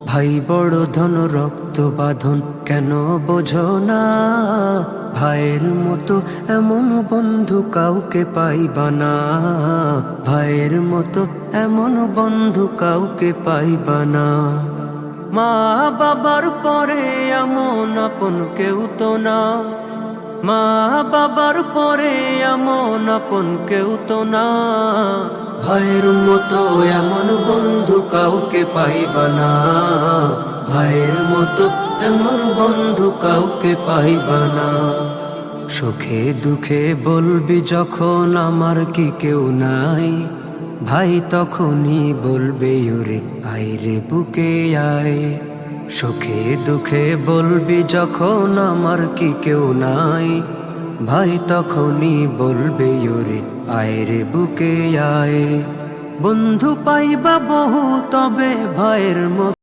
ভাই বড় ধন রক্ত বাঁধন কেন বোঝো না? ভাইয়ের মতো এমন বন্ধু কাউকে পাইবা না। ভাইয়ের মতো এমন বন্ধু কাউকে পাইবা না। মা বাবার পরে এমন আপন কেউ তো না। মা বাবার পরে এমন আপন কেউ তো না। ভাইয়ের মতো এমন বন্ধু কাউকে পাইবা না। ভাইয়ের মতো এমন বন্ধু কাউকে পাইবা না। সুখে দুঃখে বলবি যখন আমার কি কেউ নাই, ভাই তখনই বলবে ওরে আয় রে বুকে আয়। সুখে দুঃখে বলবি যখন আমার কি কেউ নাই, ভাই তখনই বলবে ওরে আয় রে বুকে আয়। বন্ধু পাইবা বহু তবে ভাইয়ের মতো